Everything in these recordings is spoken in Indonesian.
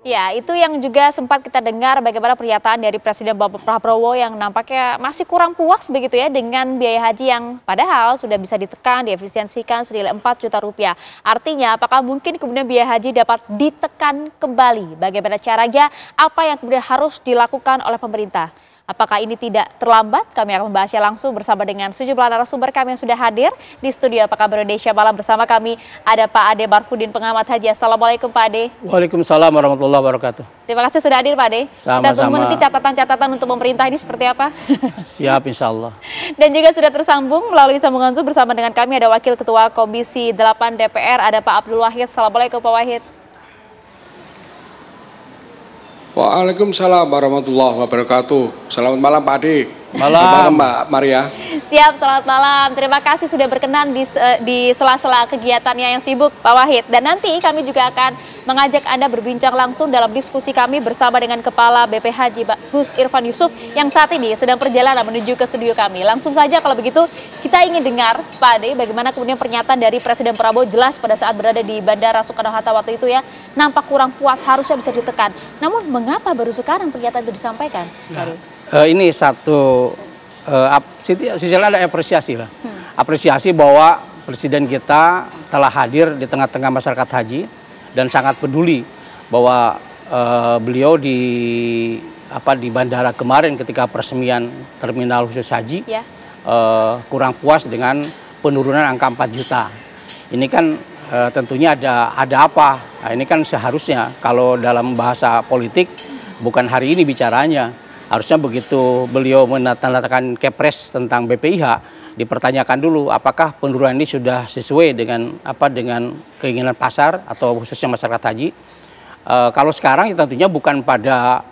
Ya, itu yang juga sempat kita dengar bagaimana pernyataan dari Presiden Bapak Prabowo yang nampaknya masih kurang puas begitu ya dengan biaya haji yang padahal sudah bisa ditekan, diefisiensikan senilai 4 juta rupiah. Artinya apakah mungkin kemudian biaya haji dapat ditekan kembali? Bagaimana caranya? Apa yang kemudian harus dilakukan oleh pemerintah? Apakah ini tidak terlambat? Kami akan membahasnya langsung bersama dengan sejumlah narasumber kami yang sudah hadir di studio Apa Kabar Indonesia Malam. Bersama kami ada Pak Ade Barfudin, pengamat haji. Assalamualaikum Pak Ade. Waalaikumsalam warahmatullahi wabarakatuh. Terima kasih sudah hadir Pak Ade. Kita tunggu nanti catatan-catatan untuk pemerintah ini seperti apa. Siap insya Allah. Dan juga sudah tersambung melalui sambungan Zoom bersama dengan kami ada Wakil Ketua Komisi 8 DPR, ada Pak Abdul Wahid. Assalamualaikum Pak Wahid. Waalaikumsalam warahmatullahi wabarakatuh. Selamat malam Pak Ade. Malam Mbak Maria. Siap, selamat malam. Terima kasih sudah berkenan di sela-sela kegiatannya yang sibuk Pak Wahid. Dan nanti kami juga akan mengajak Anda berbincang langsung dalam diskusi kami bersama dengan Kepala BP Haji Gus Irfan Yusuf yang saat ini sedang perjalanan menuju ke studio kami. Langsung saja kalau begitu kita ingin dengar Pak Ade bagaimana kemudian pernyataan dari Presiden Prabowo jelas pada saat berada di Bandara Soekarno-Hatta waktu itu ya nampak kurang puas, harusnya bisa ditekan. Namun mengapa baru sekarang pernyataan itu disampaikan? Ini satu sisi lain ada apresiasi lah. Apresiasi bahwa Presiden kita telah hadir di tengah-tengah masyarakat haji dan sangat peduli bahwa beliau di bandara kemarin ketika peresmian terminal khusus haji kurang puas dengan penurunan angka 4 juta. Ini kan tentunya ada apa? Nah, ini kan seharusnya kalau dalam bahasa politik bukan hari ini bicaranya. Harusnya begitu beliau menandatangani Kepres tentang BPIH dipertanyakan dulu apakah penurunan ini sudah sesuai dengan keinginan pasar atau khususnya masyarakat haji. Kalau sekarang tentunya bukan pada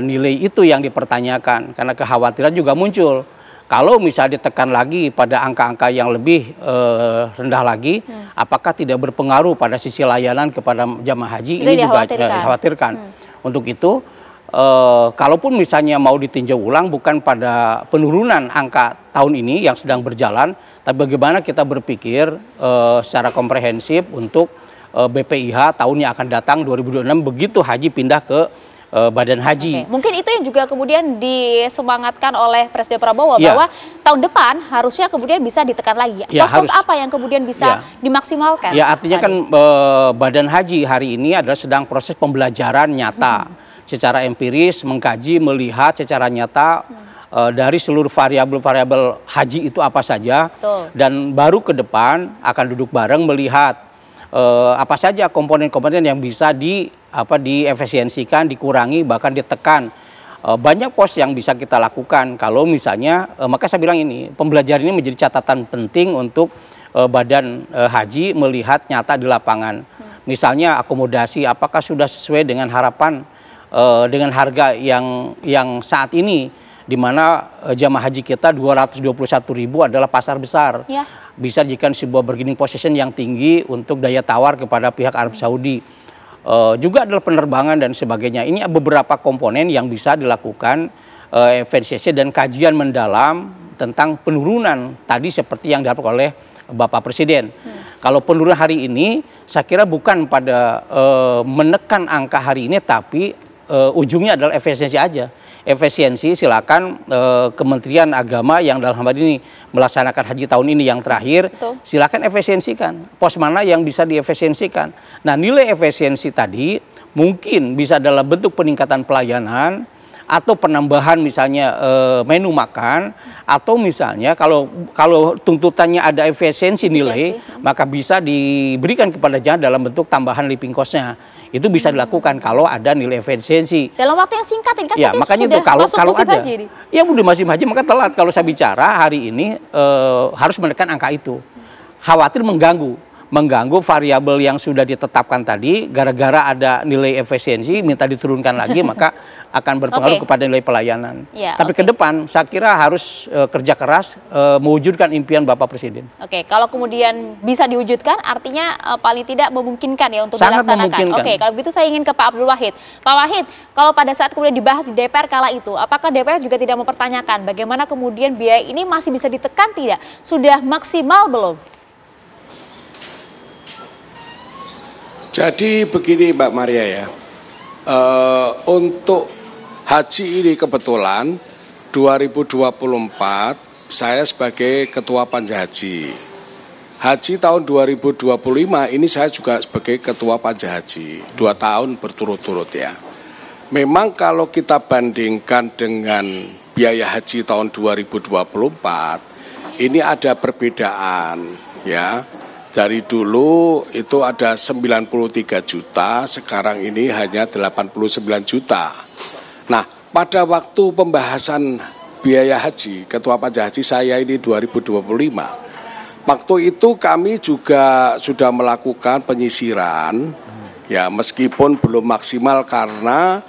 nilai itu yang dipertanyakan karena kekhawatiran juga muncul. Kalau misalnya ditekan lagi pada angka-angka yang lebih rendah lagi, apakah tidak berpengaruh pada sisi layanan kepada jamaah haji? Ini juga dikhawatirkan. Untuk itu, kalaupun misalnya mau ditinjau ulang bukan pada penurunan angka tahun ini yang sedang berjalan, tapi bagaimana kita berpikir secara komprehensif untuk BPIH tahun yang akan datang 2026 begitu haji pindah ke badan haji. Mungkin itu yang juga kemudian disemangatkan oleh Presiden Prabowo bahwa tahun depan harusnya kemudian bisa ditekan lagi. Pos-pos apa yang kemudian bisa dimaksimalkan? Ya artinya kan badan haji hari ini adalah sedang proses pembelajaran nyata. Secara empiris mengkaji, melihat secara nyata dari seluruh variabel-variabel haji itu apa saja. Dan baru ke depan akan duduk bareng melihat apa saja komponen-komponen yang bisa diefisiensikan, dikurangi, bahkan ditekan. Banyak pos yang bisa kita lakukan kalau misalnya, maka saya bilang ini, pembelajaran ini menjadi catatan penting untuk badan haji melihat nyata di lapangan. Misalnya akomodasi, apakah sudah sesuai dengan harapan dengan harga yang saat ini di mana jamaah haji kita 221.000 adalah pasar besar. Bisa dijadikan sebuah bargaining position yang tinggi untuk daya tawar kepada pihak Arab Saudi. Juga adalah penerbangan dan sebagainya. Ini beberapa komponen yang bisa dilakukan efisiensi dan kajian mendalam tentang penurunan tadi seperti yang dilakukan oleh Bapak Presiden. Kalau penurunan hari ini saya kira bukan pada menekan angka hari ini tapi ujungnya adalah efisiensi aja. Efisiensi silakan Kementerian Agama yang dalam hal ini melaksanakan haji tahun ini yang terakhir, silakan efisiensikan. Pos mana yang bisa diefisiensikan. Nah, nilai efisiensi tadi mungkin bisa dalam bentuk peningkatan pelayanan atau penambahan misalnya menu makan atau misalnya kalau tuntutannya ada efisiensi nilai maka bisa diberikan kepada jamaah dalam bentuk tambahan living cost-nya. Itu bisa dilakukan kalau ada nilai efisiensi. Dalam waktu yang singkat ini kan makanya sudah itu kalau musim ada haji ini. Ya udah musim haji maka telat. Kalau saya bicara hari ini harus menekan angka itu. Khawatir mengganggu variabel yang sudah ditetapkan tadi gara-gara ada nilai efisiensi minta diturunkan lagi maka akan berpengaruh kepada nilai pelayanan. Tapi ke depan saya kira harus kerja keras mewujudkan impian Bapak Presiden. Kalau kemudian bisa diwujudkan artinya paling tidak memungkinkan ya untuk dilaksanakan. Kalau begitu saya ingin ke Pak Abdul Wahid. Pak Wahid, kalau pada saat kemudian dibahas di DPR kala itu, apakah DPR juga tidak mempertanyakan bagaimana kemudian biaya ini masih bisa ditekan tidak? Sudah maksimal belum? Jadi begini Mbak Maria ya, Untuk haji ini kebetulan 2024 saya sebagai Ketua Panja Haji. Haji tahun 2025 ini saya juga sebagai Ketua Panja Haji. 2 tahun berturut-turut ya. Memang kalau kita bandingkan dengan biaya haji tahun 2024, ini ada perbedaan ya. Dari dulu itu ada 93 juta, sekarang ini hanya 89 juta. Nah, pada waktu pembahasan biaya haji, Ketua Panja Haji saya ini 2025, waktu itu kami juga sudah melakukan penyisiran, ya meskipun belum maksimal karena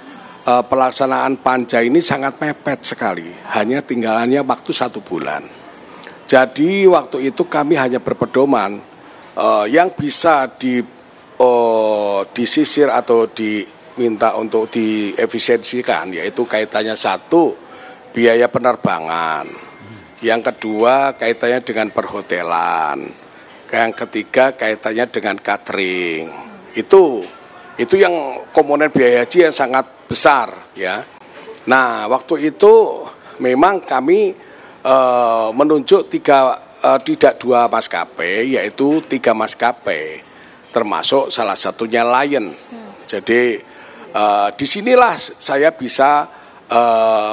pelaksanaan panja ini sangat mepet sekali, hanya tinggalannya waktu 1 bulan. Jadi waktu itu kami hanya berpedoman yang bisa disisir atau diminta untuk diefisiensikan, yaitu kaitannya 1, biaya penerbangan, yang kedua kaitannya dengan perhotelan, yang ketiga kaitannya dengan catering. Itu yang komponen biaya haji yang sangat besar ya. Nah waktu itu memang kami menunjuk tidak 2 maskapai, yaitu 3 maskapai, termasuk salah satunya Lion. Jadi disinilah saya bisa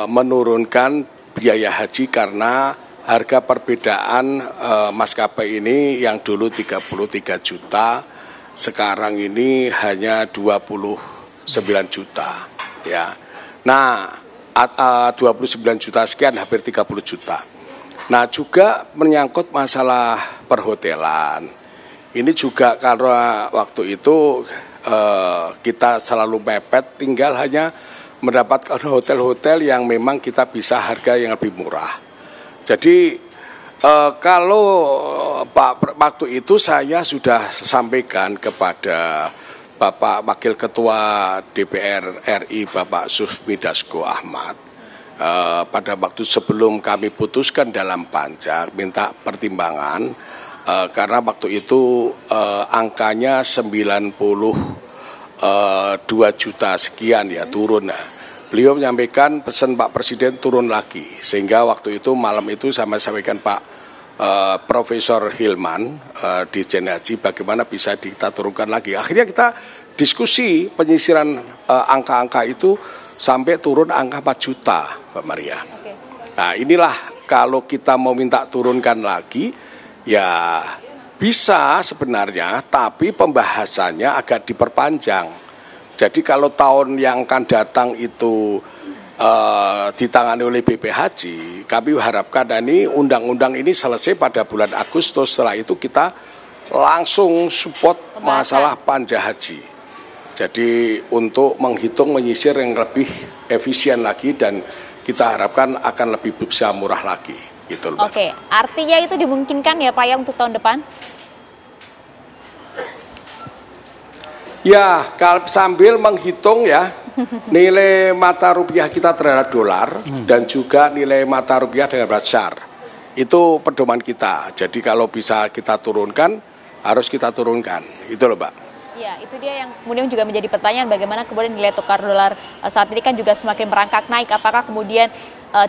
menurunkan biaya haji karena harga perbedaan maskapai ini yang dulu 33 juta, sekarang ini hanya 29 juta ya. Nah 29 juta sekian, hampir 30 juta. Nah juga menyangkut masalah perhotelan. Ini juga karena waktu itu kita selalu mepet, tinggal hanya mendapatkan hotel-hotel yang memang kita bisa harga yang lebih murah. Jadi kalau waktu itu saya sudah sampaikan kepada Bapak Wakil Ketua DPR RI Bapak Sufmi Dasko Ahmad, pada waktu sebelum kami putuskan dalam panja minta pertimbangan karena waktu itu angkanya 92 juta sekian ya turun. Beliau menyampaikan pesan Pak Presiden turun lagi, sehingga waktu itu malam itu saya sampaikan Pak Profesor Hilman Dirjen Haji bagaimana bisa kita turunkan lagi. Akhirnya kita diskusi penyisiran angka-angka itu sampai turun angka 4 juta, Mbak Maria. Okay. Nah inilah kalau kita mau minta turunkan lagi, ya bisa sebenarnya, tapi pembahasannya agak diperpanjang. Jadi kalau tahun yang akan datang itu ditangani oleh BP Haji, kami harapkan ini undang-undang ini selesai pada bulan Agustus. Setelah itu kita langsung support masalah panja haji. Jadi untuk menghitung menyisir yang lebih efisien lagi dan kita harapkan akan lebih bisa murah lagi gitu loh. Oke, artinya itu dimungkinkan ya Pak ya untuk tahun depan? Ya, kalau sambil menghitung ya nilai mata rupiah kita terhadap dolar dan juga nilai mata rupiah terhadap SAR. Itu pedoman kita. Jadi kalau bisa kita turunkan, harus kita turunkan. Itu loh, Mbak. Ya, itu dia yang kemudian juga menjadi pertanyaan bagaimana kemudian nilai tukar dolar saat ini kan juga semakin merangkak naik. Apakah kemudian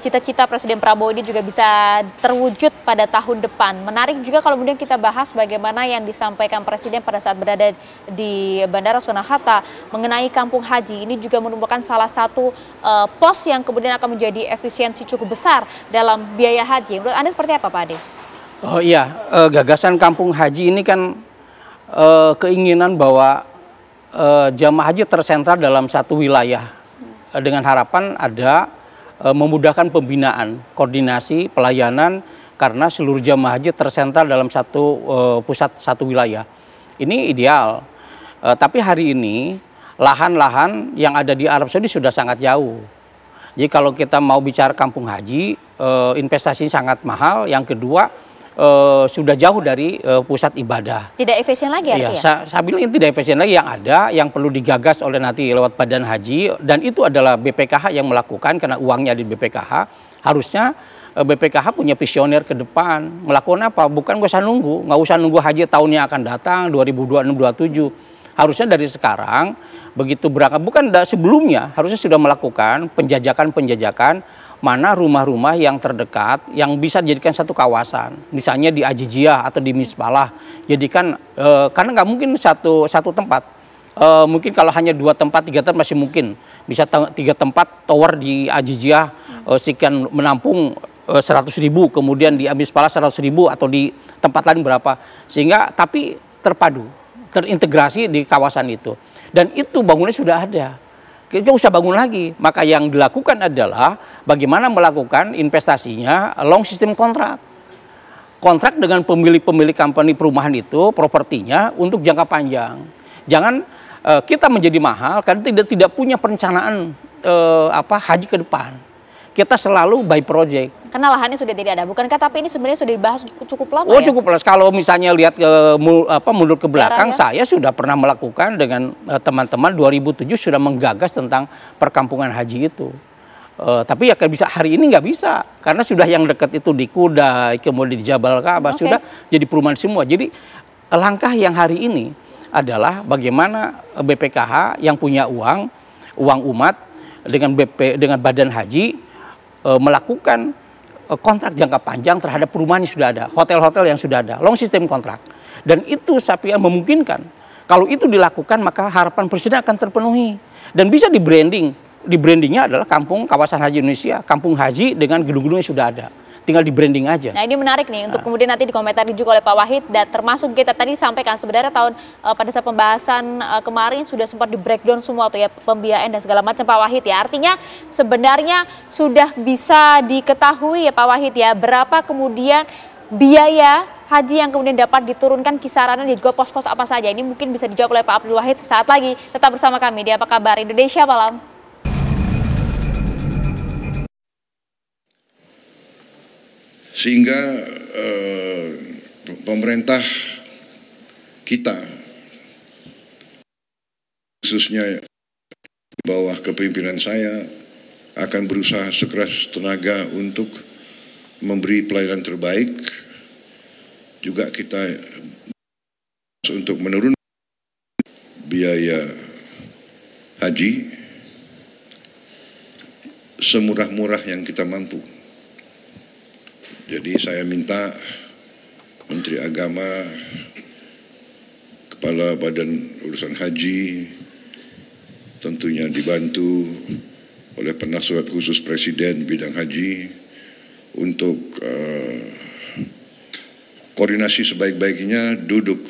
cita-cita Presiden Prabowo ini juga bisa terwujud pada tahun depan? Menarik juga kalau kemudian kita bahas bagaimana yang disampaikan Presiden pada saat berada di Bandara Soekarno-Hatta mengenai kampung haji. Ini juga merupakan salah satu pos yang kemudian akan menjadi efisiensi cukup besar dalam biaya haji. Menurut Anda seperti apa, Pak Ade? Oh iya, gagasan kampung haji ini kan keinginan bahwa jamaah haji tersentral dalam satu wilayah dengan harapan ada memudahkan pembinaan, koordinasi, pelayanan karena seluruh jamaah haji tersentral dalam satu pusat satu wilayah. Ini ideal. Tapi hari ini lahan-lahan yang ada di Arab Saudi sudah sangat jauh. Jadi kalau kita mau bicara kampung haji, investasi sangat mahal. Yang kedua sudah jauh dari pusat ibadah. Tidak efisien lagi artinya? Iya, saya bilang tidak efisien lagi. Yang ada, yang perlu digagas oleh nanti lewat Badan Haji, dan itu adalah BPKH yang melakukan karena uangnya di BPKH. Harusnya BPKH punya visioner ke depan. Melakukan apa? Bukan nggak usah nunggu haji tahun yang akan datang, 2026-2027. Harusnya dari sekarang begitu berangkat, bukan sebelumnya, harusnya sudah melakukan penjajakan mana rumah-rumah yang terdekat yang bisa dijadikan satu kawasan, misalnya di Ajijiyah atau di Misbalah. Jadikan karena nggak mungkin satu tempat. Mungkin kalau hanya 2 tempat, 3 tempat masih mungkin. Bisa 3 tempat tower di Ajijiyah sekian menampung 100.000, kemudian di Misbalah 100.000 atau di tempat lain berapa. Sehingga tapi terpadu, terintegrasi di kawasan itu. Dan itu bangunnya sudah ada. Kita usah bangun lagi. Maka yang dilakukan adalah bagaimana melakukan investasinya long system kontrak. Kontrak dengan pemilik-pemilik company perumahan itu, propertinya untuk jangka panjang. Jangan kita menjadi mahal karena tidak punya perencanaan haji ke depan. Kita selalu by project. Karena lahannya sudah tidak ada. Bukankah tapi ini sebenarnya sudah dibahas cukup lama ya? Cukup lama. Kalau misalnya lihat mundur ke belakang, saya sudah pernah melakukan dengan teman-teman 2007 sudah menggagas tentang perkampungan haji itu. Tapi ya bisa hari ini nggak bisa karena sudah yang dekat itu di Kuda, kemudian di Jabal Ka'bah sudah jadi perumahan semua. Jadi langkah yang hari ini adalah bagaimana BPKH yang punya uang umat dengan Badan Haji melakukan kontrak jangka panjang terhadap perumahan yang sudah ada, hotel-hotel yang sudah ada, long system kontrak. Dan itu saya pikir memungkinkan. Kalau itu dilakukan maka harapan presiden akan terpenuhi dan bisa di branding. Di brandingnya adalah kawasan haji Indonesia, kampung haji dengan gedung-gedung yang sudah ada. Tinggal di branding aja. Nah ini menarik nih untuk kemudian nanti dikomentari juga oleh Pak Wahid, dan termasuk kita tadi sampaikan sebenarnya pada saat pembahasan kemarin sudah sempat di breakdown semua tuh ya pembiayaan dan segala macam Pak Wahid ya. Artinya sebenarnya sudah bisa diketahui ya Pak Wahid ya berapa kemudian biaya haji yang kemudian dapat diturunkan kisarannya dan juga pos-pos apa saja. Ini mungkin bisa dijawab oleh Pak Abdul Wahid sesaat lagi. Tetap bersama kami di Apa Kabar Indonesia Malam. Sehingga pemerintah kita, khususnya di bawah kepemimpinan saya, akan berusaha sekeras tenaga untuk memberi pelayanan terbaik. Juga kita untuk menurunkan biaya haji semurah-murah yang kita mampu. Jadi saya minta Menteri Agama, Kepala Badan Urusan Haji, tentunya dibantu oleh Penasihat Khusus Presiden bidang haji untuk koordinasi sebaik-baiknya, duduk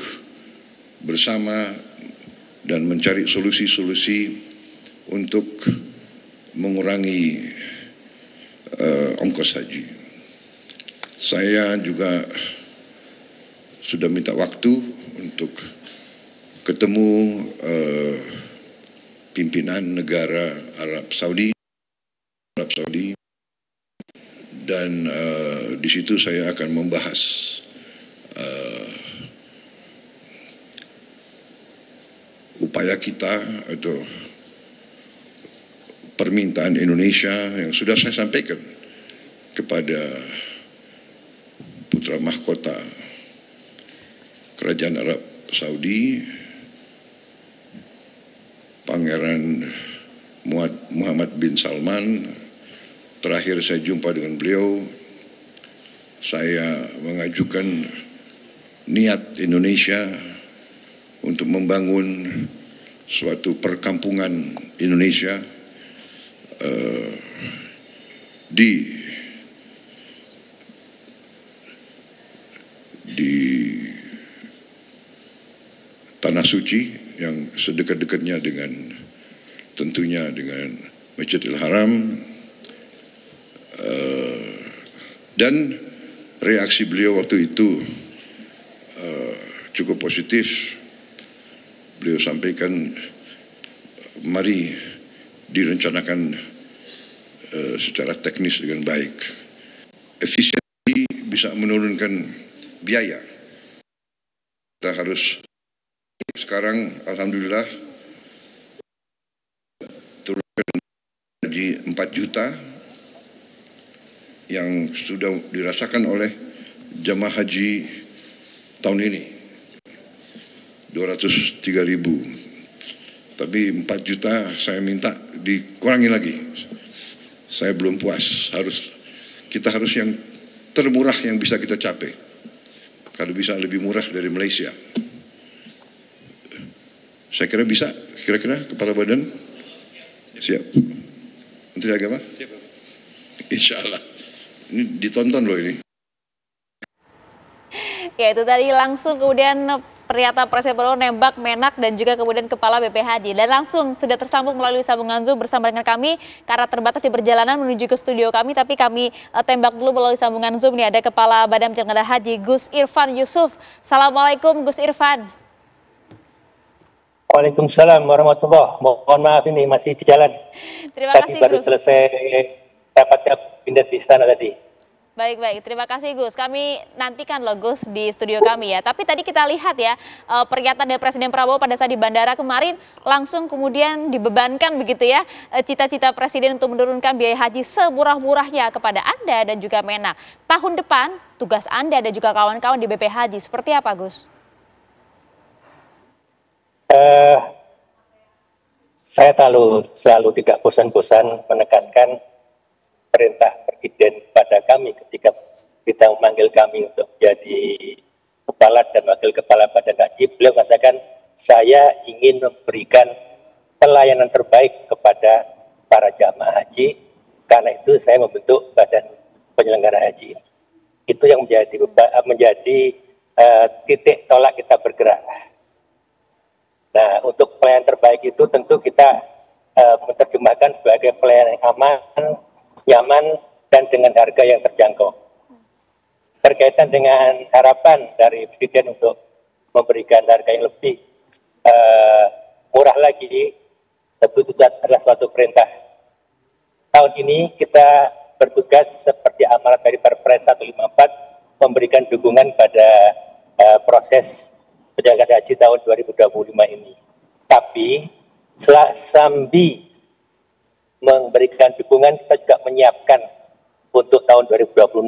bersama dan mencari solusi-solusi untuk mengurangi ongkos haji. Saya juga sudah minta waktu untuk ketemu pimpinan negara Arab Saudi dan di situ saya akan membahas upaya kita atau permintaan Indonesia yang sudah saya sampaikan kepada putra mahkota Kerajaan Arab Saudi, Pangeran Muhammad bin Salman. Terakhir saya jumpa dengan beliau, saya mengajukan niat Indonesia untuk membangun suatu perkampungan Indonesia di Tanah Suci yang sedekat-dekatnya dengan tentunya dengan Masjidil Haram, dan reaksi beliau waktu itu cukup positif. Beliau sampaikan mari direncanakan secara teknis dengan baik. Efisiensi bisa menurunkan biaya. Kita harus sekarang alhamdulillah turunkan haji 4 juta yang sudah dirasakan oleh jamaah haji tahun ini. 203.000. Tapi 4 juta saya minta dikurangi lagi. Saya belum puas. Kita harus yang termurah yang bisa kita capai. Kalau bisa lebih murah dari Malaysia. Saya kira bisa. Kira-kira Kepala Badan? Siap. Menteri Agama? Siap. Insya Allah. Ini ditonton loh ini. Ya, itu tadi langsung kemudian pernyataan Presiden Prabowo nembak Menak dan juga kemudian Kepala BPHJ. Dan langsung sudah tersambung melalui sambungan Zoom bersama dengan kami karena terbatas di perjalanan menuju ke studio kami. Tapi kami tembak dulu melalui sambungan Zoom. Nih ada Kepala Badan Penyelenggara Haji Gus Irfan Yusuf. Assalamualaikum Gus Irfan. Waalaikumsalam warahmatullahi. Mohon maaf ini masih di jalan. Terima kasih Tadi baru Gus. selesai rapat kabinet di istana tadi. Baik, terima kasih Gus. Kami nantikan loh Gus di studio kami ya. Tapi tadi kita lihat ya pernyataan dari Presiden Prabowo pada saat di bandara kemarin langsung kemudian dibebankan begitu ya cita-cita Presiden untuk menurunkan biaya haji semurah-murahnya kepada Anda dan juga Menak. Tahun depan tugas Anda dan juga kawan-kawan di BP Haji seperti apa Gus? Saya selalu tidak bosan-bosan menekankan perintah Presiden pada kami ketika kita memanggil kami untuk menjadi kepala dan wakil kepala Badan Haji. Beliau mengatakan saya ingin memberikan pelayanan terbaik kepada para jamaah haji. Karena itu saya membentuk Badan Penyelenggara Haji. Itu yang menjadi titik tolak kita bergerak. Nah, untuk pelayanan terbaik itu tentu kita menerjemahkan sebagai pelayanan yang aman, nyaman, dan dengan harga yang terjangkau. Berkaitan dengan harapan dari Presiden untuk memberikan harga yang lebih murah lagi, tentu itu adalah suatu perintah. Tahun ini kita bertugas seperti amanat dari Perpres 154 memberikan dukungan pada proses penyelenggaraan haji tahun 2025 ini. Tapi sambil memberikan dukungan, kita juga menyiapkan untuk tahun 2026.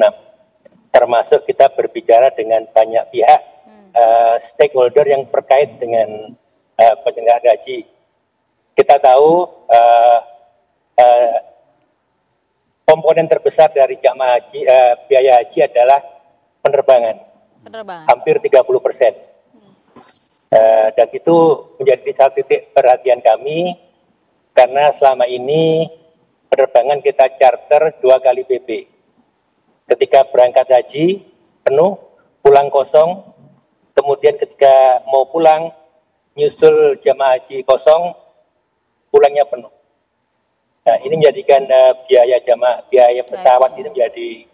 Termasuk kita berbicara dengan banyak pihak stakeholder yang terkait dengan penyelenggaraan haji. Kita tahu komponen terbesar dari jamaah haji, biaya haji adalah penerbangan. Hampir 30%. Dan itu menjadi salah titik perhatian kami karena selama ini penerbangan kita charter 2 kali PP. Ketika berangkat haji penuh, pulang kosong, kemudian ketika mau pulang nyusul jamaah haji kosong, pulangnya penuh. Nah, ini menjadikan biaya pesawat ini menjadi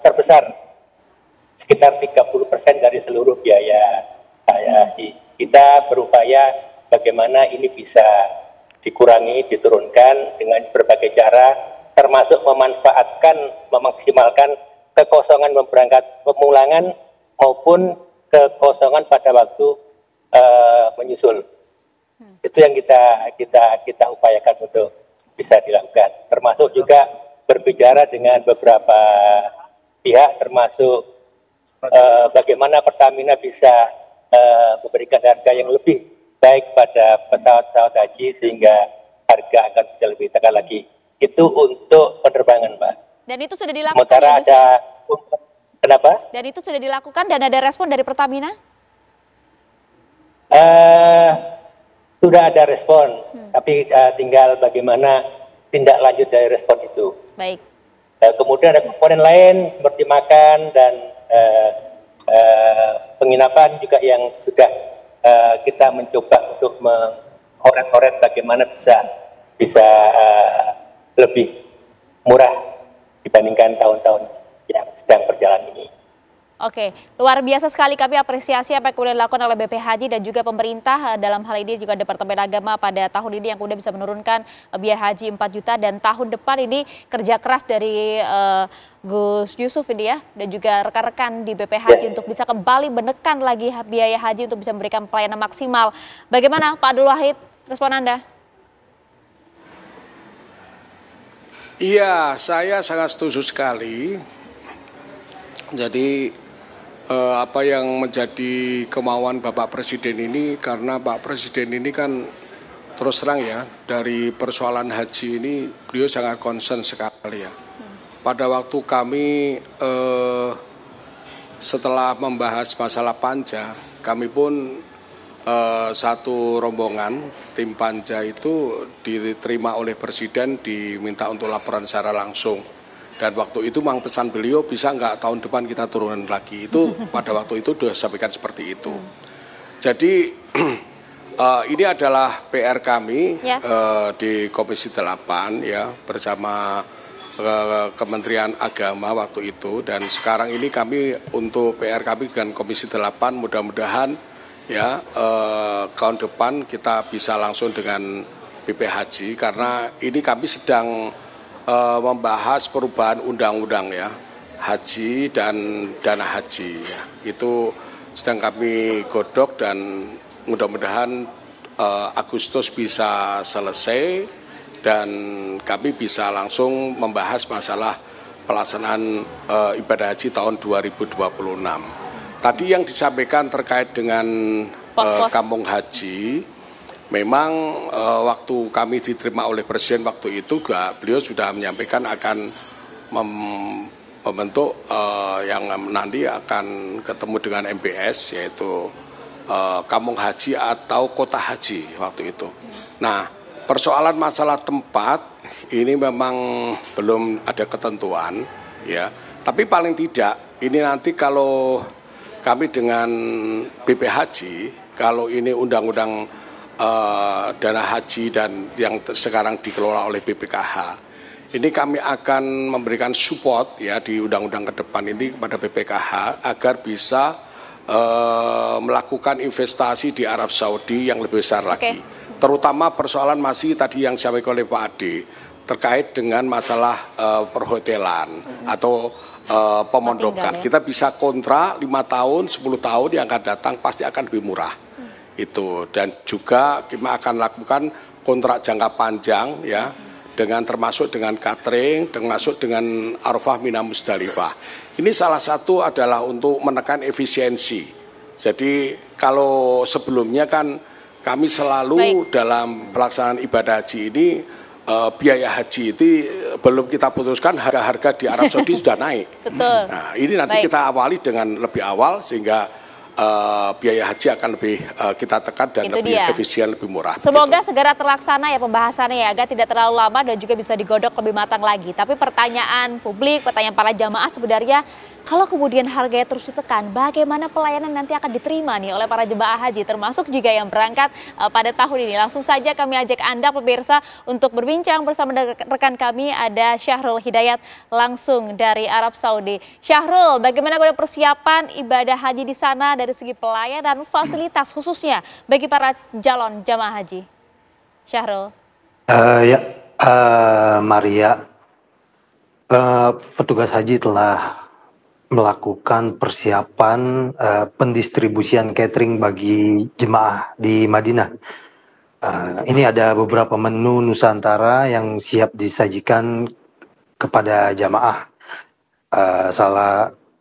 terbesar, sekitar 30% dari seluruh biaya haji. Kita berupaya bagaimana ini bisa dikurangi, diturunkan dengan berbagai cara, termasuk memaksimalkan kekosongan pemulangan maupun kekosongan pada waktu menyusul. Itu yang kita upayakan untuk bisa dilakukan. Termasuk juga berbicara dengan beberapa pihak, termasuk bagaimana Pertamina bisa memberikan harga yang lebih baik pada pesawat-pesawat haji sehingga harga akan bisa lebih tekan lagi. Itu untuk penerbangan, Mbak. Dan itu sudah dilakukan. Sementara ada kenapa? Dan itu sudah dilakukan dan ada respon dari Pertamina? Sudah ada respon, tapi tinggal bagaimana tindak lanjut dari respon itu. Baik. Kemudian ada komponen lain seperti makan dan penginapan juga yang sudah kita mencoba untuk mengoret-oret bagaimana bisa lebih murah dibandingkan tahun-tahun yang sedang berjalan ini. Oke, luar biasa sekali, kami apresiasi apa yang kemudian dilakukan oleh BP Haji dan juga pemerintah dalam hal ini juga Departemen Agama pada tahun ini yang kemudian bisa menurunkan biaya haji 4 juta dan tahun depan ini kerja keras dari Gus Yusuf ini ya dan juga rekan-rekan di BP Haji untuk bisa kembali menekan lagi biaya haji untuk bisa memberikan pelayanan maksimal. Bagaimana Pak Abdul Wahid, respon Anda? Iya, saya sangat setuju sekali. Jadi apa yang menjadi kemauan Bapak Presiden ini, karena Pak Presiden ini kan terus terang ya, dari persoalan haji ini beliau sangat concern sekali ya. Pada waktu kami setelah membahas masalah panja, kami pun satu rombongan tim panja itu diterima oleh Presiden, diminta untuk laporan secara langsung. Dan waktu itu memang pesan beliau, bisa nggak tahun depan kita turun lagi. Itu pada waktu itu sudah sampaikan seperti itu. Jadi ini adalah PR kami di Komisi 8 ya, bersama Kementerian Agama waktu itu, dan sekarang ini kami untuk PR kami dengan Komisi 8 mudah-mudahan ya tahun depan kita bisa langsung dengan BP Haji, karena ini kami sedang membahas perubahan undang-undang ya haji dan dana haji ya. Itu sedang kami godok dan mudah-mudahan Agustus bisa selesai dan kami bisa langsung membahas masalah pelaksanaan ibadah haji tahun 2026. Tadi yang disampaikan terkait dengan kampung haji, memang waktu kami diterima oleh Presiden waktu itu juga beliau sudah menyampaikan akan membentuk yang nanti akan ketemu dengan MBS, yaitu kampung haji atau kota haji waktu itu. Nah, persoalan masalah tempat ini memang belum ada ketentuan ya. Tapi paling tidak ini nanti kalau kami dengan BP Haji, kalau ini undang-undang dana haji dan yang sekarang dikelola oleh BPKH, ini kami akan memberikan support ya di undang-undang ke depan ini kepada BPKH agar bisa melakukan investasi di Arab Saudi yang lebih besar lagi. Terutama persoalan masih tadi yang disampaikan oleh Pak Ade terkait dengan masalah perhotelan atau pemondokan. Kita bisa kontrak 5 tahun, 10 tahun yang akan datang pasti akan lebih murah. Itu, dan juga kita akan lakukan kontrak jangka panjang ya, dengan termasuk dengan catering, termasuk dengan Arafah Mina Musdalifah. Ini salah satu adalah untuk menekan efisiensi. Jadi kalau sebelumnya kan kami selalu dalam pelaksanaan ibadah haji ini biaya haji itu belum kita putuskan, harga-harga di Arab Saudi sudah naik. Betul. Nah, ini nanti kita awali dengan lebih awal sehingga biaya haji akan lebih kita tekan dan itu lebih efisien, lebih murah. Semoga segera terlaksana ya pembahasannya ya, agar tidak terlalu lama dan juga bisa digodok lebih matang lagi. Tapi pertanyaan publik, pertanyaan para jamaah sebenarnya, kalau kemudian harganya terus ditekan, bagaimana pelayanan nanti akan diterima nih oleh para jemaah haji, termasuk juga yang berangkat pada tahun ini. Langsung saja kami ajak Anda pemirsa untuk berbincang bersama rekan kami, ada Syahrul Hidayat langsung dari Arab Saudi. Syahrul, bagaimana persiapan ibadah haji di sana dari segi pelayanan dan fasilitas khususnya bagi para calon jamaah haji? Syahrul. Maria, petugas haji telah melakukan persiapan pendistribusian catering bagi jemaah di Madinah. Ini ada beberapa menu Nusantara yang siap disajikan kepada jamaah.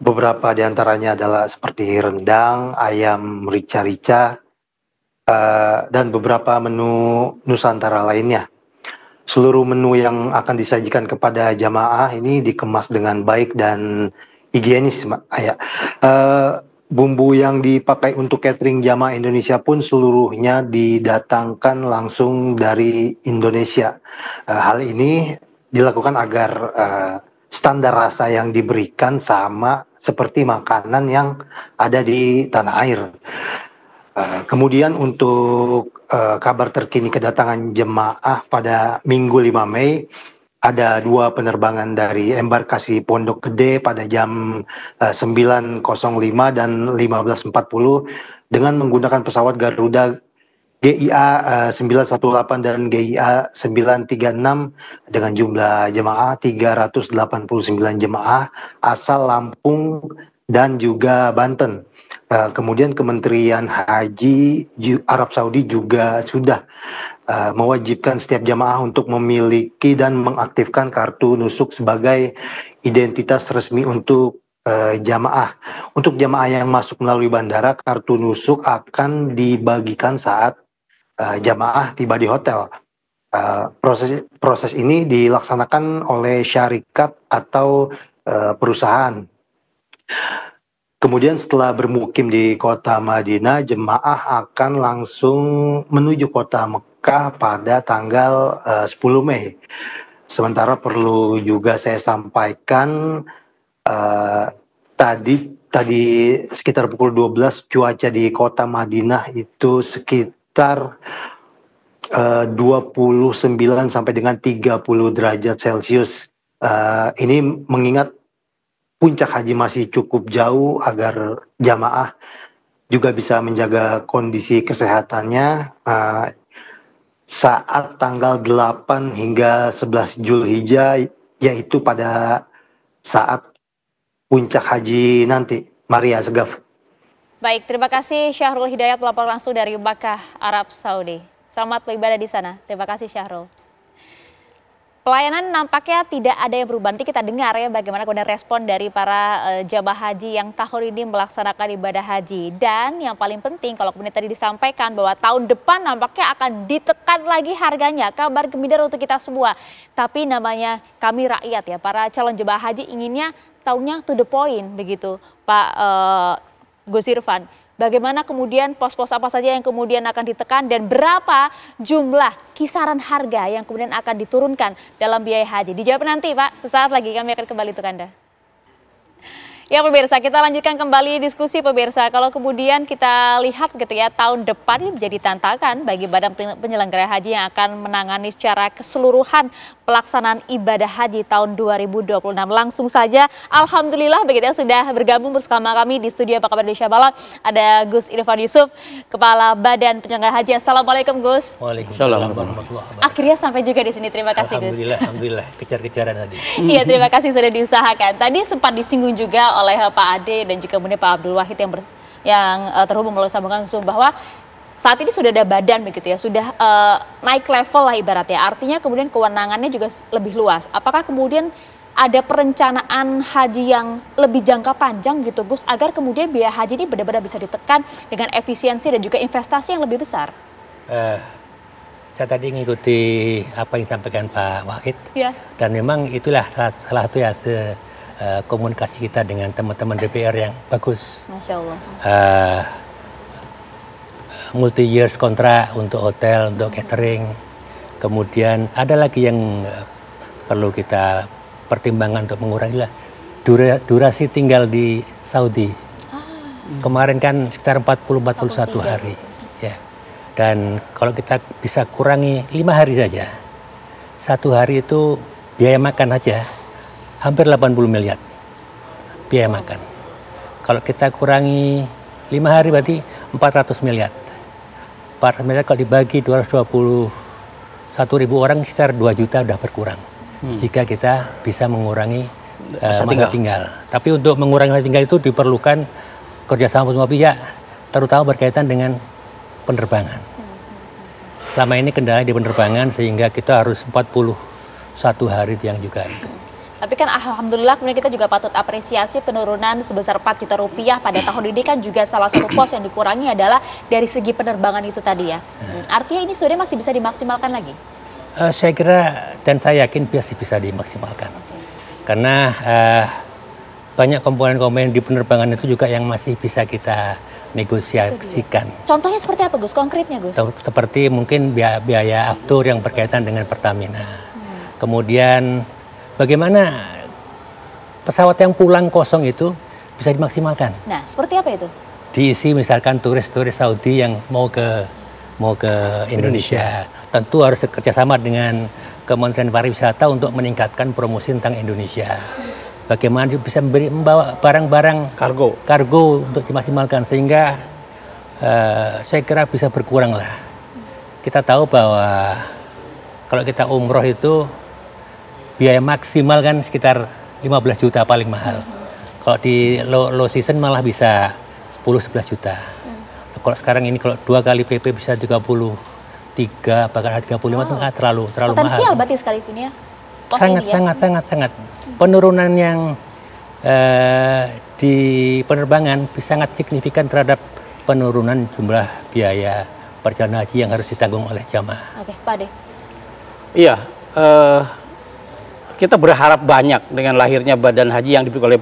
Beberapa diantaranya adalah seperti rendang, ayam rica-rica, dan beberapa menu Nusantara lainnya. Seluruh menu yang akan disajikan kepada jamaah ini dikemas dengan baik dan higienis, bumbu yang dipakai untuk catering jamaah Indonesia pun seluruhnya didatangkan langsung dari Indonesia. Hal ini dilakukan agar standar rasa yang diberikan sama seperti makanan yang ada di tanah air. Kemudian untuk kabar terkini kedatangan jemaah pada Minggu 5 Mei, ada 2 penerbangan dari embarkasi Pondok Gede pada jam 9.05 dan 15.40 dengan menggunakan pesawat Garuda GIA 918 dan GIA 936 dengan jumlah jemaah 389 jemaah asal Lampung dan juga Banten. Kemudian Kementerian Haji Arab Saudi juga sudah mewajibkan setiap jamaah untuk memiliki dan mengaktifkan kartu nusuk sebagai identitas resmi untuk jamaah. Untuk jamaah yang masuk melalui bandara, kartu nusuk akan dibagikan saat jamaah tiba di hotel. Proses ini dilaksanakan oleh syarikat atau perusahaan. Kemudian setelah bermukim di kota Madinah, jemaah akan langsung menuju kota Mekah pada tanggal 10 Mei. Sementara perlu juga saya sampaikan tadi sekitar pukul 12 cuaca di kota Madinah itu sekitar 29 sampai dengan 30 derajat Celcius. Ini mengingat puncak haji masih cukup jauh agar jamaah juga bisa menjaga kondisi kesehatannya saat tanggal 8 hingga 11 Zulhijjah, yaitu pada saat puncak haji nanti. Maria Segaf. Baik, terima kasih Syahrul Hidayat melapor langsung dari Makkah, Arab Saudi. Selamat beribadah di sana. Terima kasih Syahrul. Pelayanan nampaknya tidak ada yang berubah. Nanti kita dengar ya bagaimana kemudian respon dari para jamaah haji yang tahun ini melaksanakan ibadah haji. Dan yang paling penting kalau kemudian tadi disampaikan bahwa tahun depan nampaknya akan ditekan lagi harganya. Kabar gembira untuk kita semua. Tapi namanya kami rakyat ya, para calon jemaah haji inginnya tahunnya to the point begitu Pak Gus Irfan. Bagaimana kemudian pos-pos apa saja yang kemudian akan ditekan dan berapa jumlah kisaran harga yang kemudian akan diturunkan dalam biaya haji. Dijawab nanti Pak, sesaat lagi kami akan kembali untuk Anda. Ya pemirsa, kita lanjutkan kembali diskusi pemirsa. Kalau kemudian kita lihat gitu ya, tahun depan ini menjadi tantangan bagi Badan Penyelenggara Haji yang akan menangani secara keseluruhan pelaksanaan ibadah haji tahun 2026. Langsung saja, alhamdulillah begitu ya sudah bergabung bersama kami di studio Apa Kabar Indonesia Malam. Ada Gus Irfan Yusuf, Kepala Badan Penyelenggara Haji. Assalamualaikum Gus. Waalaikumsalam warahmatullahi wabarakatuh. Akhirnya sampai juga di sini. Terima kasih Gus. Alhamdulillah, kejar-kejaran tadi. Iya, terima kasih sudah diusahakan. Tadi sempat disinggung juga oleh Pak Ade dan juga kemudian Pak Abdul Wahid yang terhubung melalui sambungan Zoom bahwa saat ini sudah ada badan begitu ya, sudah naik level lah ibaratnya. Artinya kemudian kewenangannya juga lebih luas. Apakah kemudian ada perencanaan haji yang lebih jangka panjang gitu Gus, agar kemudian biaya haji ini benar-benar bisa ditekan dengan efisiensi dan juga investasi yang lebih besar? Saya tadi mengikuti apa yang disampaikan Pak Wahid, ya. Dan memang itulah salah satu ya komunikasi kita dengan teman-teman DPR yang bagus. Masya Allah. Multi years kontrak untuk hotel, untuk catering. Kemudian ada lagi yang perlu kita pertimbangkan untuk mengurangi lah durasi tinggal di Saudi. Kemarin kan sekitar 40-41 hari. Ya. Dan kalau kita bisa kurangi 5 hari saja, 1 hari itu biaya makan aja hampir 80 miliar biaya makan. Kalau kita kurangi 5 hari berarti 400 miliar. 400 miliar kalau dibagi 221.000 orang sekitar 2 juta udah berkurang. Jika kita bisa mengurangi masa tinggal. Tapi untuk mengurangi masa tinggal itu diperlukan kerjasama semua pihak, terutama berkaitan dengan penerbangan. Selama ini kendala di penerbangan sehingga kita harus 41 hari yang juga itu. Tapi kan alhamdulillah kemudian kita juga patut apresiasi penurunan sebesar 4 juta rupiah pada tahun ini kan juga salah satu pos yang dikurangi adalah dari segi penerbangan itu tadi ya. Artinya ini sebenarnya masih bisa dimaksimalkan lagi? Saya kira dan saya yakin masih bisa dimaksimalkan. Karena banyak komponen-komponen di penerbangan itu juga yang masih bisa kita negosiasikan. Contohnya seperti apa Gus? Konkretnya Gus? Seperti mungkin biaya aftur yang berkaitan dengan Pertamina. Kemudian bagaimana pesawat yang pulang kosong itu bisa dimaksimalkan. Nah, seperti apa itu? Diisi misalkan turis-turis Saudi yang mau ke Indonesia. Tentu harus kerjasama dengan Kementerian Pariwisata untuk meningkatkan promosi tentang Indonesia. Bagaimana bisa membawa barang-barang kargo untuk dimaksimalkan sehingga saya kira bisa berkurang lah. Kita tahu bahwa kalau kita umroh itu biaya maksimal kan sekitar 15 juta paling mahal. Kalau di low season malah bisa 10-11 juta. Kalau sekarang ini kalau 2 kali PP bisa 33 bahkan 35 itu terlalu mahal. Potensial berarti sekali sini ya? Sangat. Penurunan yang di penerbangan sangat signifikan terhadap penurunan jumlah biaya perjalanan haji yang harus ditanggung oleh jamaah. Oke, Pak Ade. Iya, kita berharap banyak dengan lahirnya badan haji yang dipilih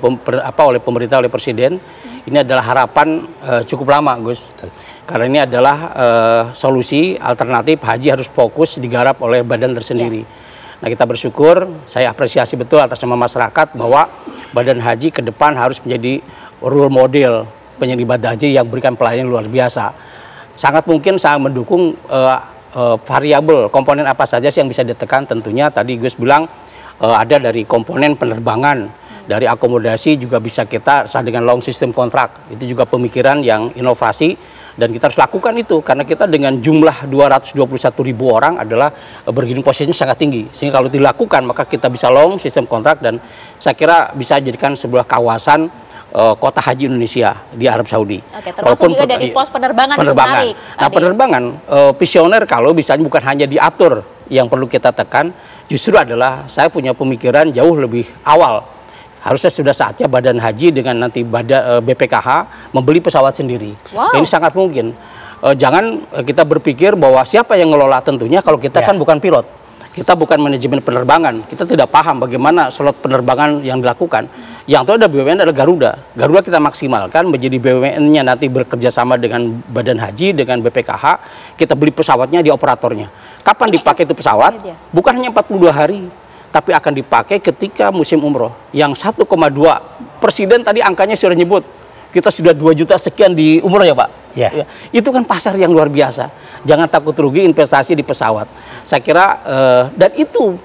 oleh pemerintah, oleh presiden. Ini adalah harapan cukup lama, Gus. Karena ini adalah solusi alternatif haji harus fokus digarap oleh badan tersendiri. Nah, kita bersyukur, saya apresiasi betul atas nama masyarakat bahwa badan haji ke depan harus menjadi role model penyelenggara ibadah haji yang berikan pelayanan luar biasa. Sangat mungkin saya mendukung variabel komponen apa saja sih yang bisa ditekan. Tentunya tadi Gus bilang ada dari komponen penerbangan, dari akomodasi juga bisa kita sah dengan long system kontrak. Itu juga pemikiran yang inovasi. Dan kita harus lakukan itu karena kita dengan jumlah 221.000 orang adalah bargaining posisinya sangat tinggi. Sehingga kalau dilakukan maka kita bisa long sistem kontrak dan saya kira bisa jadikan sebuah kawasan kota haji Indonesia di Arab Saudi. Oke, termasuk juga dari pos penerbangan. Itu menarik. Nah, penerbangan visioner kalau bisa bukan hanya diatur yang perlu kita tekan, justru adalah saya punya pemikiran jauh lebih awal. Harusnya sudah saatnya badan haji dengan nanti BPKH membeli pesawat sendiri. Wow. Ini sangat mungkin. Jangan kita berpikir bahwa siapa yang ngelola tentunya kalau kita kan bukan pilot. Kita bukan manajemen penerbangan. Kita tidak paham bagaimana slot penerbangan yang dilakukan. Yang itu ada BUMN adalah Garuda. Garuda kita maksimalkan menjadi BUMN-nya nanti bekerja sama dengan badan haji, dengan BPKH. Kita beli pesawatnya di operatornya. Kapan dipakai itu pesawat? Bukan hanya 42 hari. Tapi akan dipakai ketika musim umroh yang 1,2 presiden tadi angkanya sudah nyebut kita sudah 2 juta sekian di umroh ya Pak. Ya. Itu kan pasar yang luar biasa. Jangan takut rugi investasi di pesawat. Saya kira dan itu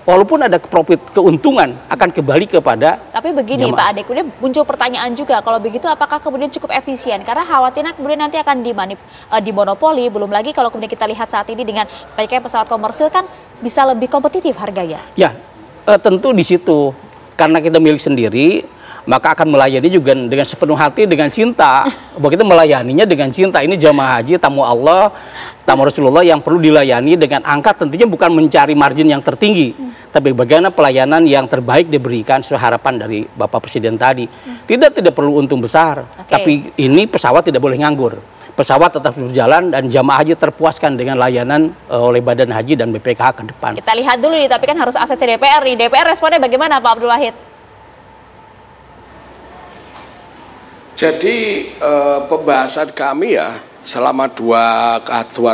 walaupun ada profit keuntungan akan kembali kepada. Tapi begini Pak Ade, kemudian muncul pertanyaan juga kalau begitu apakah kemudian cukup efisien karena khawatirnya kemudian nanti akan dimonopoli. Belum lagi kalau kemudian kita lihat saat ini dengan banyaknya pesawat komersil kan bisa lebih kompetitif harganya. Ya, tentu di situ karena kita milik sendiri maka akan melayani juga dengan sepenuh hati, dengan cinta. Bahwa kita melayaninya dengan cinta. Ini jamaah haji, tamu Allah, tamu Rasulullah yang perlu dilayani dengan angka tentunya bukan mencari margin yang tertinggi. Tapi bagaimana pelayanan yang terbaik diberikan sesuai harapan dari Bapak Presiden tadi. Tidak perlu untung besar. Tapi ini pesawat tidak boleh nganggur. Pesawat tetap berjalan dan jamaah haji terpuaskan dengan layanan oleh badan haji dan BPKH ke depan. Kita lihat dulu nih, tapi kan harus ACC DPR nih. DPR responnya bagaimana Pak Abdul Wahid? Jadi pembahasan kami ya selama dua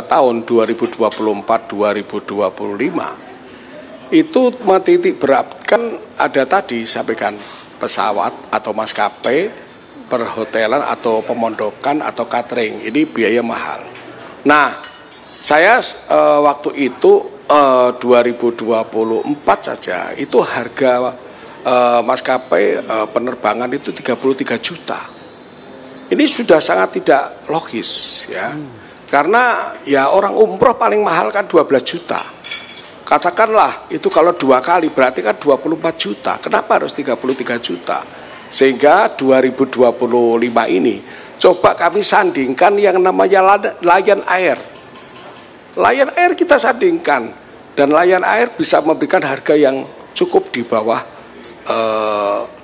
tahun 2024-2025 itu menitik beratkan ada tadi sampaikan pesawat atau maskapai, perhotelan atau pemondokan atau catering ini biaya mahal. Nah, saya waktu itu 2024 saja itu harga maskapai penerbangan itu 33 juta. Ini sudah sangat tidak logis ya. Karena ya orang umroh paling mahal kan 12 juta. Katakanlah itu kalau 2 kali berarti kan 24 juta. Kenapa harus 33 juta? Sehingga 2025 ini coba kami sandingkan yang namanya Lion Air. Lion Air kita sandingkan dan Lion Air bisa memberikan harga yang cukup di bawah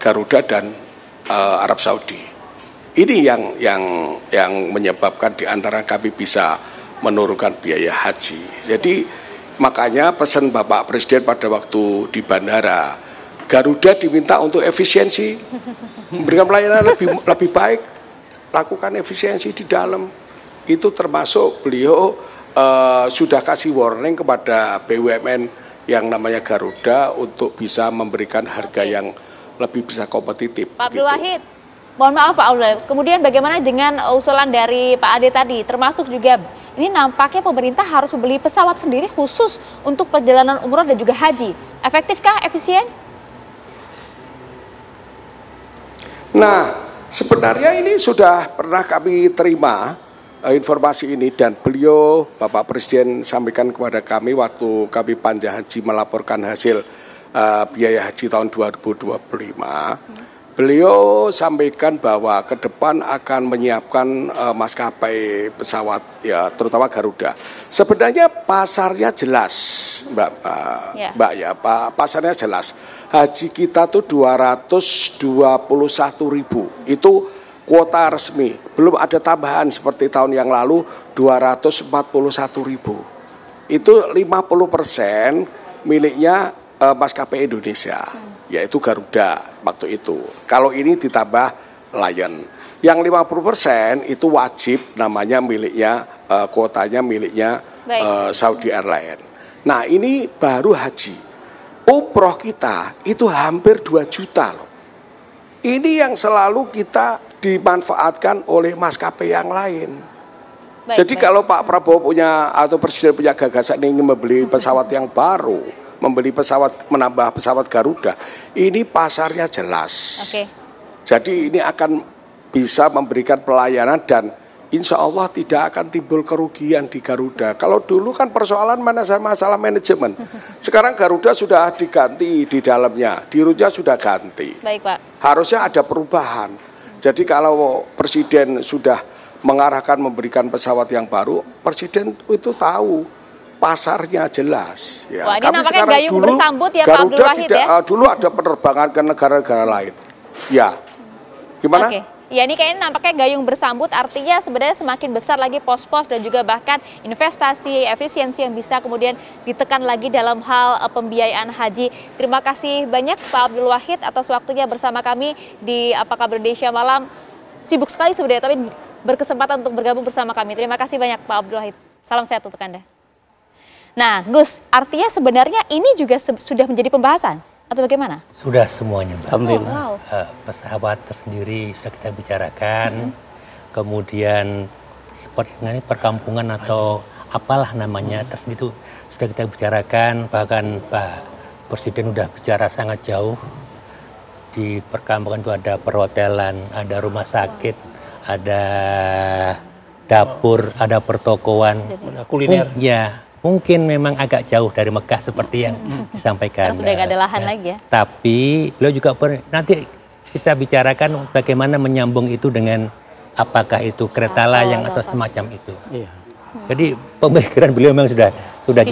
Garuda dan Arab Saudi. Ini yang menyebabkan diantara kami bisa menurunkan biaya haji. Jadi makanya pesan Bapak Presiden pada waktu di bandara, Garuda diminta untuk efisiensi, memberikan pelayanan lebih baik, lakukan efisiensi di dalam. Itu termasuk beliau sudah kasih warning kepada BUMN yang namanya Garuda untuk bisa memberikan harga yang lebih bisa kompetitif. Pak Abdul Wahid. Mohon maaf Pak Abdul, kemudian bagaimana dengan usulan dari Pak Ade tadi, termasuk juga ini nampaknya pemerintah harus membeli pesawat sendiri khusus untuk perjalanan umroh dan juga haji. Efektifkah, efisien? Nah, sebenarnya ini sudah pernah kami terima informasi ini dan beliau, Bapak Presiden sampaikan kepada kami waktu kami panja haji melaporkan hasil biaya haji tahun 2025. Beliau sampaikan bahwa ke depan akan menyiapkan maskapai pesawat ya terutama Garuda. Sebenarnya pasarnya jelas, Mbak ya, pasarnya jelas. haji kita tuh 221.000. Itu kuota resmi. Belum ada tambahan seperti tahun yang lalu 241.000. Itu 50% miliknya maskapai Indonesia, yaitu Garuda waktu itu. Kalau ini ditambah Lion. Yang 50% itu wajib namanya miliknya, kuotanya miliknya Saudi Airlines. Nah ini baru haji. Umroh kita itu hampir 2 juta loh. Ini yang selalu kita dimanfaatkan oleh maskapai yang lain. Jadi kalau Pak Prabowo punya atau Presiden punya gagasan ingin membeli pesawat yang baru, menambah pesawat Garuda, ini pasarnya jelas. Jadi ini akan bisa memberikan pelayanan dan insya Allah tidak akan timbul kerugian di Garuda. Kalau dulu kan persoalan masalah manajemen. Sekarang Garuda sudah diganti di dalamnya, di rutenya sudah ganti. Baik Pak. Harusnya ada perubahan. Jadi kalau Presiden sudah mengarahkan memberikan pesawat yang baru, Presiden itu tahu pasarnya jelas. Ya. Wah, ini nampaknya gayung bersambut ya Pak Abdul Wahid ya. Dulu ada penerbangan ke negara-negara lain. Ya, gimana? Ya ini kayaknya nampaknya gayung bersambut, artinya sebenarnya semakin besar lagi pos-pos dan juga bahkan investasi, efisiensi yang bisa kemudian ditekan lagi dalam hal pembiayaan haji. Terima kasih banyak Pak Abdul Wahid atas waktunya bersama kami di Apa Kabar Indonesia Malam. Sibuk sekali sebenarnya, tapi berkesempatan untuk bergabung bersama kami. Terima kasih banyak Pak Abdul Wahid. Salam sehat untuk Anda. Nah Gus, artinya sebenarnya ini juga sudah menjadi pembahasan? Atau bagaimana? Sudah semuanya, Mbak. Alhamdulillah. Pesawat tersendiri sudah kita bicarakan. Kemudian seperti ini perkampungan atau apalah namanya tersendiri itu sudah kita bicarakan. Bahkan Pak Presiden sudah bicara sangat jauh. Di perkampungan itu ada perhotelan, ada rumah sakit, ada dapur, ada pertokoan, ada kuliner. Ya. Mungkin memang agak jauh dari Mekah seperti yang disampaikan. Karena sudah nggak ada lahan lagi ya. Tapi beliau juga nanti kita bicarakan bagaimana menyambung itu dengan apakah itu kereta layang atau semacam itu. Iya. Jadi pemikiran beliau memang sudah cukup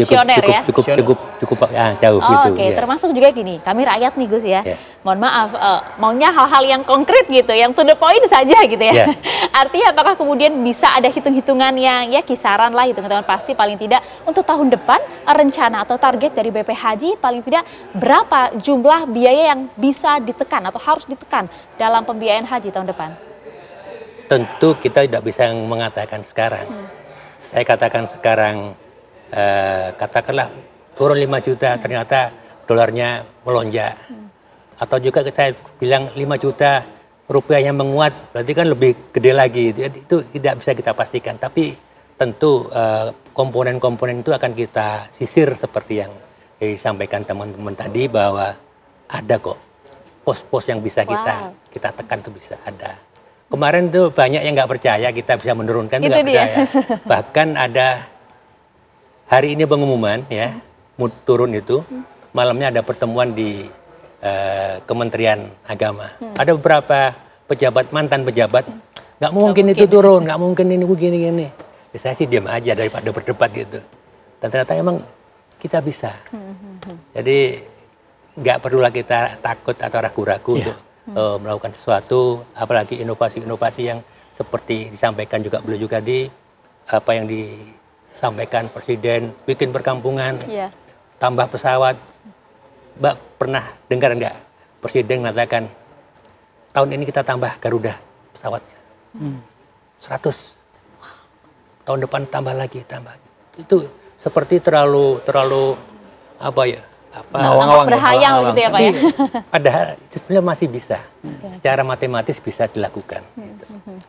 jauh gitu. Oke, termasuk juga gini, kami rakyat nih Gus ya. Mohon maaf, maunya hal-hal yang konkret gitu, yang to the point saja gitu ya. Artinya apakah kemudian bisa ada hitung-hitungan yang ya kisaran lah, hitung-hitungan pasti paling tidak untuk tahun depan rencana atau target dari BP Haji paling tidak berapa jumlah biaya yang bisa ditekan atau harus ditekan dalam pembiayaan haji tahun depan? Tentu kita tidak bisa mengatakan sekarang. Saya katakan sekarang, katakanlah turun 5 juta, ternyata dolarnya melonjak. Atau juga saya bilang 5 juta rupiahnya menguat, berarti kan lebih gede lagi. Itu tidak bisa kita pastikan. Tapi tentu komponen-komponen itu akan kita sisir seperti yang disampaikan teman-teman tadi, bahwa ada kok pos-pos yang bisa kita tekan, itu bisa ada. Kemarin tuh banyak yang nggak percaya kita bisa menurunkan, itu nggak percaya. Bahkan ada hari ini pengumuman ya, turun itu, malamnya ada pertemuan di Kementerian Agama. Ada beberapa pejabat, mantan pejabat, nggak mungkin itu turun, nggak mungkin ini begini-gini. Ya, saya sih diam aja daripada berdebat gitu. Dan ternyata emang kita bisa. Jadi nggak perlulah kita takut atau ragu-ragu untuk melakukan sesuatu, apalagi inovasi-inovasi yang seperti disampaikan juga beliau juga di apa yang disampaikan Presiden, bikin perkampungan, tambah pesawat. Mbak pernah dengar nggak Presiden mengatakan tahun ini kita tambah Garuda pesawatnya 100, tahun depan tambah lagi, tambah. Itu seperti terlalu apa ya? Berhayal gitu ya Pak ya. Padahal sebenarnya masih bisa, secara matematis bisa dilakukan.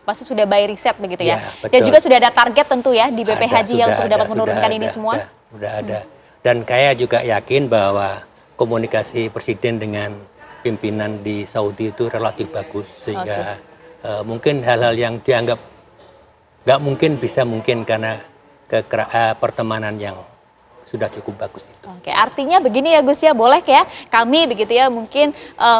Pasti sudah by riset begitu ya. Dan juga sudah ada target tentu ya di BP Haji yang untuk dapat menurunkan ini semua. Sudah ada. Dan saya juga yakin bahwa komunikasi Presiden dengan pimpinan di Saudi itu relatif bagus, sehingga mungkin hal-hal yang dianggap nggak mungkin bisa mungkin karena pertemanan yang sudah cukup bagus itu. Oke, artinya begini ya Gus ya, boleh ya kami begitu ya mungkin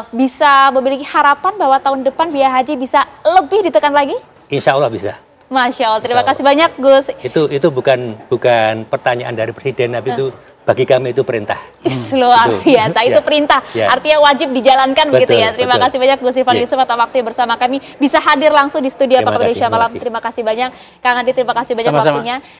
bisa memiliki harapan bahwa tahun depan biaya haji bisa lebih ditekan lagi? Insya Allah bisa. Masya Allah, terima kasih banyak Gus. Itu bukan pertanyaan dari Presiden, tapi itu bagi kami itu perintah. Luar biasa, itu Ya. perintah. Ya. Artinya wajib dijalankan begitu ya. Terima betul. kasih banyak Gus Irfan Yusuf atas waktu bersama kami. Bisa hadir langsung di studio Terima Apa Kabar kasih, Indonesia terima Malam. kasih. Terima kasih banyak. Kang Adi, terima kasih banyak Sama-sama. waktunya.